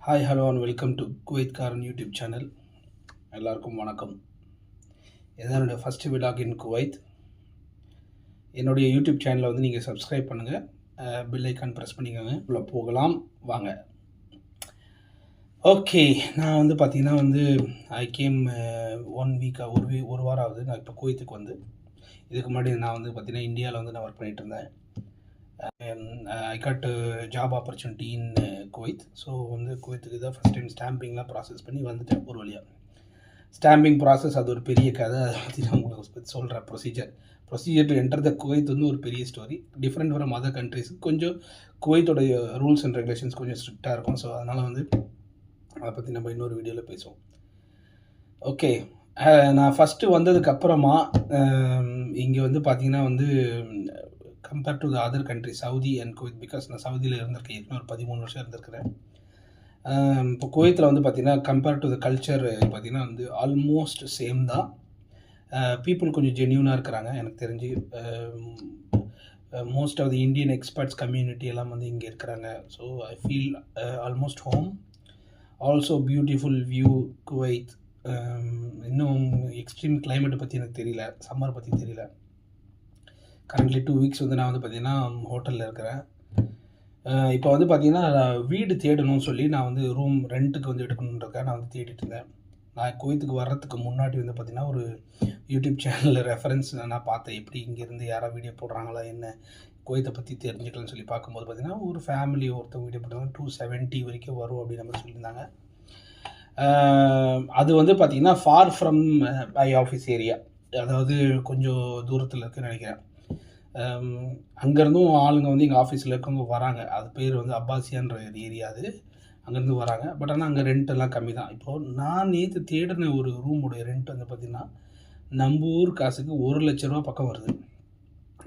Hi hello and welcome to குவைத்காரன் YouTube channel. எல்லாருக்கும் வணக்கம். இதுதான் என்னுடைய ஃபஸ்ட்டு விலாக் இன் குவைத். என்னுடைய யூடியூப் சேனலை வந்து நீங்கள் சப்ஸ்கிரைப் பண்ணுங்கள், பெல் ஐக்கான் ப்ரெஸ் பண்ணிக்கோங்க. உள்ள போகலாம் வாங்க. ஓகே, நான் வந்து பார்த்தீங்கன்னா ஐ கேம் 1 வீக் ஒரு வாரம் ஆகுது. நான் இப்போ குவைத்துக்கு வந்து இதுக்கு முன்னாடி நான் வந்து பார்த்தீங்கன்னா இந்தியாவில் வந்து நான் ஒர்க் பண்ணிகிட்டு இருந்தேன். I got job opportunity in Kuwait. So வந்து குவைத்துக்கு தான் ஃபஸ்ட் டைம் ஸ்டாம்பிங்லாம் ப்ராசஸ் பண்ணி வந்துட்டேன் ஒரு வழியாக. ஸ்டாம்பிங் ப்ராசஸ் அது ஒரு பெரிய கதை. அதை பற்றி நான் உங்களுக்கு சொல்கிறேன். Procedure to enter the Kuwait வந்து ஒரு பெரிய story. Different from other countries. கொஞ்சம் குவைத்தோடைய ரூல்ஸ் அண்ட் ரெகுலேஷன்ஸ் கொஞ்சம் ஸ்ட்ரிக்டாக இருக்கும். ஸோ அதனால் வந்து அதை பற்றி நம்ம இன்னொரு வீடியோவில் பேசுவோம். ஓகே, நான் ஃபஸ்ட்டு வந்ததுக்கப்புறமா இங்கே வந்து பார்த்திங்கன்னா வந்து compare to the other country Saudi and Kuwait, because நான் சவுதியில் இருந்திருக்கேன். ஏற்கனவே ஒரு 13 வருஷம் இருந்திருக்கிறேன். இப்போ குவைத்தில் வந்து பார்த்திங்கன்னா கம்பேர் டு த கல்ச்சர் பார்த்திங்கன்னா வந்து ஆல்மோஸ்ட் சேம் தான். பீப்புள் கொஞ்சம் ஜென்யூனாக இருக்கிறாங்க எனக்கு தெரிஞ்சு. Most of the Indian experts community எல்லாம் வந்து இங்கே இருக்கிறாங்க. So I feel almost home. Also beautiful view Kuwait. இன்னும் எக்ஸ்ட்ரீம் கிளைமேட்டை பற்றி எனக்கு தெரியல, சம்மர் பற்றி தெரியல. கரண்ட்லி 2 வீக்ஸ் வந்து நான் வந்து பார்த்திங்கன்னா ஹோட்டலில் இருக்கிறேன். இப்போ வந்து பார்த்திங்கன்னா வீடு தேடணும்னு சொல்லி நான் வந்து ரூம் ரெண்ட்டுக்கு வந்து எடுக்கணுன்றக்காக நான் வந்து தேடிட்டு இருந்தேன். நான் குவைத்துக்கு வர்றதுக்கு முன்னாடி வந்து பார்த்திங்கன்னா ஒரு யூடியூப் சேனலில் ரெஃபரன்ஸ் நான் பார்த்தேன். எப்படி இங்கேருந்து யாராவது வீடியோ போடுறாங்களா என்ன குவைத்தை பற்றி தெரிஞ்சுக்கலாம்னு சொல்லி பார்க்கும்போது பார்த்திங்கன்னா ஒரு ஃபேமிலி ஒருத்தவங்க வீடியோ போட்டாங்க. 270 வரைக்கும் வரும் அப்படின்னு நம்ம சொல்லியிருந்தாங்க. அது வந்து பார்த்திங்கன்னா for from my office area, அதாவது கொஞ்சம் தூரத்தில் இருக்குன்னு நினைக்கிறேன். அங்கேருந்தும் ஆளுங்க வந்து எங்கள் ஆஃபீஸில் இருக்கவங்க வராங்க. அது பேர் வந்து அப்பாசியான்ற ஏரியா. அது அங்கேருந்து வராங்க. பட் ஆனால் அங்கே ரெண்ட் எல்லாம் கம்மி தான். இப்போது நான் நேற்று தேடின ஒரு ரூமுடைய ரெண்ட் வந்து பார்த்திங்கன்னா நம்ம ஊர் காசுக்கு 1,00,000 பக்கம் வருது.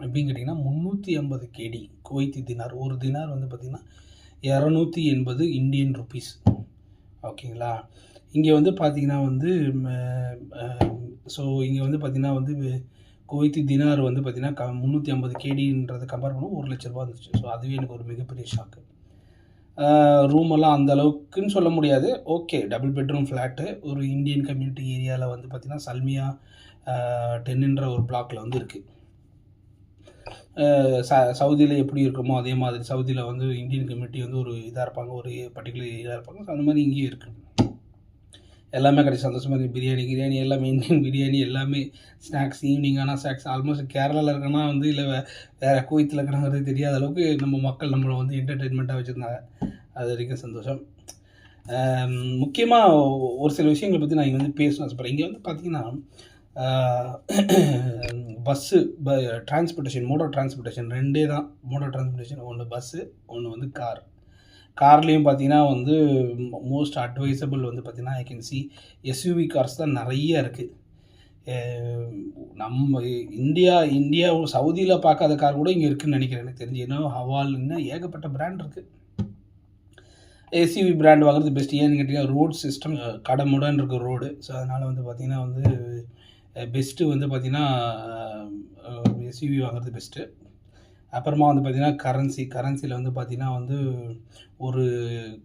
எப்படின்னு கேட்டிங்கன்னா 350 கேடி குவைத்தி தினார். ஒரு தினார் வந்து பார்த்திங்கன்னா 280 இந்தியன் ருபீஸ். ஓகேங்களா. இங்கே வந்து பார்த்திங்கன்னா வந்து ஸோ இங்கே வந்து பார்த்திங்கன்னா வந்து குவைத்தி தினார் வந்து பார்த்திங்கன்னா 350 கேடின்றதை கம்பேர் பண்ணால் 1,00,000 இருந்துச்சு. ஸோ அதுவே எனக்கு ஒரு மிகப்பெரிய ஷாக்கு. ரூமெல்லாம் அந்த அளவுக்குன்னு சொல்ல முடியாது. ஓகே, டபுள் பெட்ரூம் ஃப்ளாட்டு ஒரு இந்தியன் கம்யூனிட்டி ஏரியாவில் வந்து பார்த்திங்கன்னா சல்மியா 10ன்ற ஒரு பிளாக்கில் வந்து இருக்குது. சவுதியில் எப்படி இருக்குமோ அதே மாதிரி சவுதியில் வந்து இந்தியன் கம்யூனிட்டி வந்து ஒரு இதாக இருப்பாங்க, ஒரு பர்டிகுலர் இதாக இருப்பாங்க. ஸோ அந்த மாதிரி இங்கேயும் இருக்குது. எல்லாமே கிடைச்சி சந்தோஷமாக பிரியாணி எல்லாமே இந்தியன் பிரியாணி எல்லாமே. ஸ்நாக்ஸ் ஈவினிங் ஆனால் ஸ்நாக்ஸ் ஆல்மோஸ்ட் கேரளாவில் இருக்கனா வந்து இல்லை வேறு குவைத்தில் இருக்கிறாங்கிறது தெரியாத அளவுக்கு நம்ம மக்கள் நம்மளை வந்து என்டர்டெயின்மெண்ட்டாக வச்சுருந்தாங்க. அது வரைக்கும் சந்தோஷம். முக்கியமாக ஒரு சில விஷயங்களை பற்றி நான் இங்கே வந்து பேசணும் ஆசைப்படுறேன். இங்கே வந்து பார்த்திங்கன்னா bus transportation, mode of transportation ரெண்டே தான். மோட் ஆஃப் டிரான்ஸ்போர்ட்டேஷன் ஒன்று பஸ்ஸு, ஒன்று வந்து கார்லேயும் பார்த்திங்கன்னா வந்து மோஸ்ட் அட்வைசபிள் வந்து பார்த்திங்கன்னா I can see SUV cars தான் நிறைய இருக்குது. நம்ம இந்தியா சவுதியில் பார்க்காத கார் கூட இங்கே இருக்குதுன்னு நினைக்கிறேன் எனக்கு தெரிஞ்சு. ஏன்னா ஹவால் இன்னும் ஏகப்பட்ட பிராண்ட் இருக்குது. எஸ்யூவி பிராண்ட் வாங்குறது பெஸ்ட். ஏன்னு கேட்டிங்கன்னா ரோட் சிஸ்டம் கடமுடன் இருக்குது ரோடு. ஸோ அதனால் வந்து பார்த்திங்கன்னா வந்து பெஸ்ட்டு வந்து பார்த்திங்கன்னா எஸ்யூவி வாங்குறது பெஸ்ட்டு. அப்புறமா வந்து பார்த்திங்கன்னா கரன்சியில் வந்து பார்த்திங்கன்னா வந்து ஒரு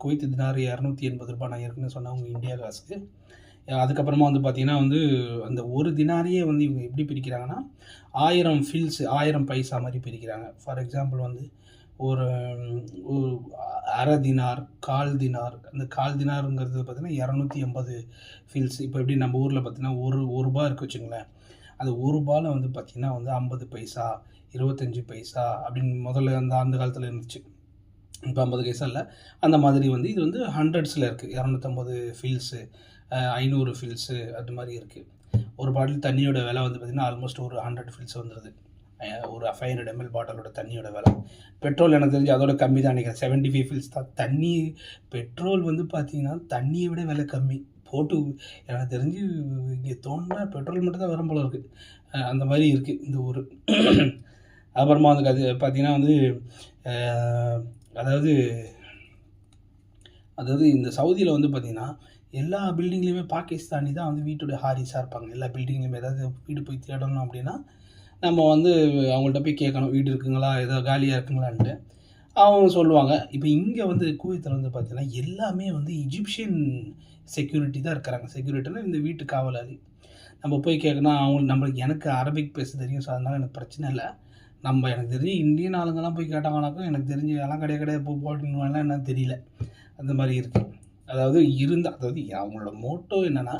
குவைத் தினார் 280 ரூபாய் நான் ஏற்கனவே சொன்னவங்க இந்தியா காசுக்கு. அதுக்கப்புறமா வந்து பார்த்திங்கன்னா வந்து அந்த ஒரு தினாரையே வந்து இவங்க எப்படி பிரிக்கிறாங்கன்னா 1000 ஃபில்ஸ் 1000 பைசா மாதிரி பிரிக்கிறாங்க. ஃபார் எக்ஸாம்பிள் வந்து ஒரு அரை தினார், கால் தினார். அந்த கால் தினாருங்கிறது பார்த்திங்கன்னா 280 ஃபில்ஸ். இப்போ எப்படி நம்ம ஊரில் பார்த்திங்கன்னா ஒரு ரூபா இருக்குது வச்சுங்களேன். அது ஒரு ரூபாயில் வந்து பார்த்திங்கன்னா வந்து 50 பைசா 25 பைசா அப்படின்னு முதல்ல அந்த காலத்தில் இருந்துச்சு. இப்போ 50 பைசா இல்லை. அந்த மாதிரி வந்து இது வந்து ஹண்ட்ரட்ஸில் இருக்குது. 250 ஃபில்ஸு, 500 ஃபில்ஸு அது மாதிரி இருக்குது. ஒரு பாட்டில் தண்ணியோட விலை வந்து பார்த்திங்கன்னா ஆல்மோஸ்ட் ஒரு 100 ஃபில்ஸ் வந்துடுது. ஒரு 500 ml பாட்டிலோட தண்ணியோட விலை. பெட்ரோல் எனக்கு தெரிஞ்சு அதோட கம்மி தான் நினைக்கிறேன். 75 ஃபில்ஸ் தான். பெட்ரோல் வந்து பார்த்திங்கன்னா தண்ணியை விட விலை கம்மி போட்டு எனக்கு தெரிஞ்சு இங்கே தோணுனா பெட்ரோல் மட்டும் தான் வரும் போல இருக்குது. அந்த மாதிரி இருக்குது இந்த ஊர். அப்புறமா வந்து அது பார்த்திங்கன்னா வந்து அதாவது இந்த சவுதியில் வந்து பார்த்திங்கன்னா எல்லா பில்டிங்லேயுமே பாகிஸ்தானி தான் வந்து வீட்டோட ஹாரிஸாக இருப்பாங்க. எல்லா பில்டிங்லேயுமே ஏதாவது வீடு போய் தேடணும் அப்படின்னா நம்ம வந்து அவங்கள்ட்ட போய் கேட்கணும், வீடு இருக்குங்களா, ஏதோ காலியாக இருக்குங்களான்ட்டு. அவங்க சொல்லுவாங்க. இப்போ இங்கே வந்து குவைத்தில் வந்து பார்த்தீங்கன்னா எல்லாமே வந்து எஜிப்ஷியன் செக்யூரிட்டி தான் இருக்கிறாங்க. செக்யூரிட்டினா இந்த வீட்டு காவலாளி. நம்ம போய் கேட்கணும் அவங்களுக்கு நம்மளுக்கு எனக்கு அரபிக் பேச தெரியும். ஸோ அதனால் எனக்கு பிரச்சனை இல்லை. எனக்கு தெரிஞ்சு இந்தியன் ஆளுங்கலாம் போய் கேட்டாங்கனாக்கும் எனக்கு தெரிஞ்சு அதெல்லாம் கிடையாது கிடையாது போட்டின்னுலாம் என்னன்னு தெரியல. அந்த மாதிரி இருக்குது. அதாவது அவங்களோட மோட்டோ என்னென்னா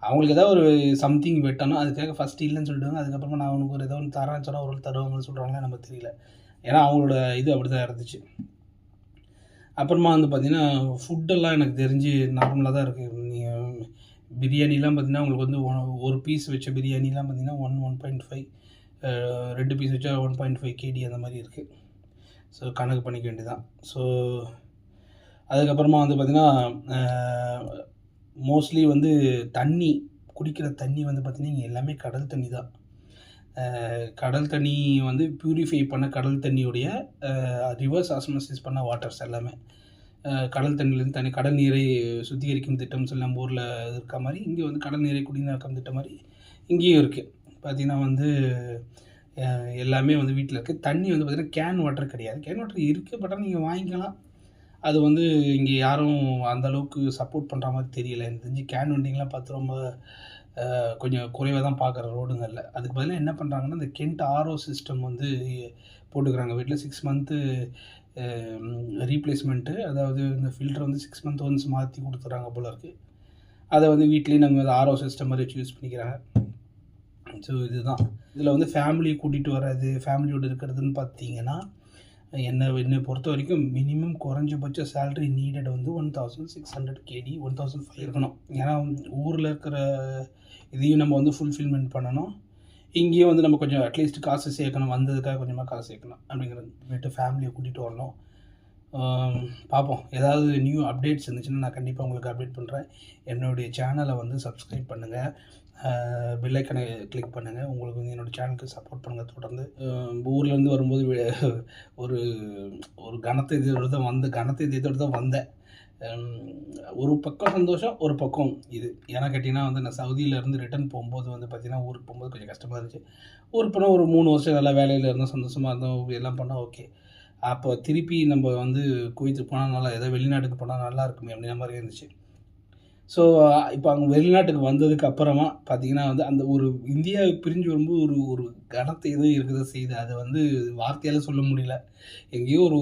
அவங்களுக்கு ஏதாவது ஒரு சம்திங் வெட்டணும். அதுக்காக ஃபஸ்ட்டு இல்லைன்னு சொல்லிடுவாங்க. அதுக்கப்புறமா நான் அவனுக்கு ஒரு ஏதோ ஒன்று தரேன்னு சொன்னால் ஒரு தருவாங்கன்னு சொல்கிறாங்களே நமக்கு தெரியல. ஏன்னா அவங்களோட இது அப்படி தான் இருந்துச்சு. அப்புறமா வந்து பார்த்திங்கன்னா ஃபுட்டெல்லாம் எனக்கு தெரிஞ்சு நார்மலாக தான் இருக்குது. நீங்கள் பிரியாணிலாம் பார்த்திங்கன்னா உங்களுக்கு வந்து ஒரு பீஸ் வச்ச பிரியாணிலாம் பார்த்திங்கன்னா 1.5 2 பீஸ் வச்சா 1.5 kg அந்த மாதிரி இருக்குது. ஸோ கணக்கு பண்ணிக்க வேண்டியதான். ஸோ அதுக்கப்புறமா வந்து பார்த்திங்கன்னா மோஸ்ட்லி வந்து குடிக்கிற தண்ணி வந்து பார்த்திங்கன்னா இங்கே எல்லாமே கடல் தண்ணி தான். கடல் தண்ணி வந்து ப்யூரிஃபை பண்ண கடல் தண்ணியுடைய ரிவர்ஸ் ஆஸ்மாசிஸ் பண்ண வாட்டர்ஸ் எல்லாமே கடல் தண்ணியிலேருந்து கடல் நீரை சுத்திகரிக்கும் திட்டம்னு சொல்லி நம்ம ஊரில் இருக்க மாதிரி இங்கே வந்து கடல் நீரை குடிநீராக்கம் திட்டம் மாதிரி இங்கேயும் இருக்குது. பார்த்திங்கன்னா வந்து எல்லாமே வந்து வீட்டில் இருக்குது. தண்ணி வந்து பார்த்திங்கன்னா கேன் வாட்டர் கிடையாது. கேன் வாட்டர் இருக்குது, பட் ஆனால் நீங்கள் வாங்கிக்கலாம். அது வந்து இங்கே யாரும் அந்தளவுக்கு சப்போர்ட் பண்ணுற மாதிரி தெரியல. எனக்கு தெரிஞ்சு கேன் வண்டிங்கெலாம் பார்த்து ரொம்ப கொஞ்சம் குறைவாக தான் பார்க்குற ரோடுங்களில். அதுக்கு பதிலாக என்ன பண்ணுறாங்கன்னா இந்த கென்ட் ஆர்ஓ சிஸ்டம் வந்து போட்டுக்கிறாங்க வீட்டில். 6 மந்த்து ரீப்ளேஸ்மெண்ட்டு. அதாவது இந்த ஃபில்டர் வந்து 6 மந்த் ஒன்ஸ் மாற்றி கொடுத்துட்றாங்க போல இருக்குது. அதை வந்து வீட்லேயும் நாங்கள் ஆர்ஓ சிஸ்டம் மாதிரி வச்சு யூஸ் பண்ணிக்கிறாங்க. ஸோ இதுதான் இதில் வந்து ஃபேமிலியை கூட்டிகிட்டு வர்றது, ஃபேமிலியோடு இருக்கிறதுன்னு பார்த்தீங்கன்னா என்னை பொறுத்த வரைக்கும் மினிமம் குறைஞ்சபட்ச சேலரி நீடட் வந்து 1600 KD 1005 இருக்கணும். ஏன்னா ஊரில் இருக்கிற இதையும் நம்ம வந்து ஃபுல்ஃபில்மெண்ட் பண்ணணும். இங்கேயும் வந்து நம்ம கொஞ்சம் அட்லீஸ்ட் காசு சேர்க்கணும், வந்ததுக்காக கொஞ்சமாக காசு சேர்க்கணும் அப்படிங்கிறது. போய்ட்டு ஃபேமிலியை கூட்டிகிட்டு வரணும். பார்ப்போம். ஏதாவது நியூ அப்டேட்ஸ் இருந்துச்சுன்னா நான் கண்டிப்பாக உங்களுக்கு அப்டேட் பண்ணுறேன். என்னுடைய சேனலை வந்து சப்ஸ்கிரைப் பண்ணுங்கள், பெல் ஐக்கனை கிளிக் பண்ணுங்கள். உங்களுக்கு வந்து என்னோடய சேனலுக்கு சப்போர்ட் பண்ணுங்கள் தொடர்ந்து. ஊர்லேருந்து வரும்போது ஒரு ஒரு கனத்தை இதோடு தான் வந்தேன். ஒரு பக்கம் சந்தோஷம், ஒரு பக்கம் இது. ஏன்னா கேட்டிங்கன்னா வந்து நான் சவுதியிலேருந்து ரிட்டர்ன் போகும்போது வந்து பார்த்திங்கன்னா ஊருக்கு போகும்போது கொஞ்சம் கஷ்டமாக இருந்துச்சு. ஊருக்கு போனால் ஒரு 3 வருஷம் நல்லா வேலையில் இருந்தோம், சந்தோஷமாக இருந்தோம், எல்லாம் பண்ணால் ஓகே. அப்போ திருப்பி நம்ம வந்து குவைத்துக்கு போனால் நல்லா, ஏதோ வெளிநாட்டுக்கு போனால் நல்லா இருக்குமே அப்படின்ற மாதிரி இருந்துச்சு. ஸோ இப்போ அவங்க வெளிநாட்டுக்கு வந்ததுக்கு அப்புறமா பார்த்திங்கன்னா வந்து அந்த ஒரு இந்தியா பிரிஞ்சு வரும்போது ஒரு கனத்தை எதுவும் இருக்குதோ செய்யுது. அதை வந்து வார்த்தையால் சொல்ல முடியல. எங்கேயோ ஒரு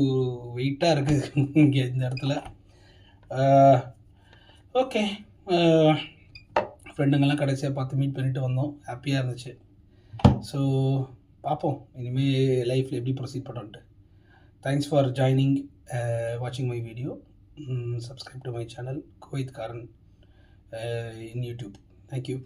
வெயிட்டாக இருக்குது இங்கே இந்த இடத்துல. ஓகே, ஃப்ரெண்டுங்கெல்லாம் கடைசியாக பார்த்து மீட் பண்ணிவிட்டு வந்தோம். ஹாப்பியாக இருந்துச்சு. ஸோ பார்ப்போம் இனிமேல் லைஃப்பில் எப்படி ப்ரொசீட் பண்ணோன்ட்டு. தேங்க்ஸ் ஃபார் ஜாயினிங், வாட்சிங் my video. Subscribe to my channel, Kuwait Karan, in YouTube. Thank you.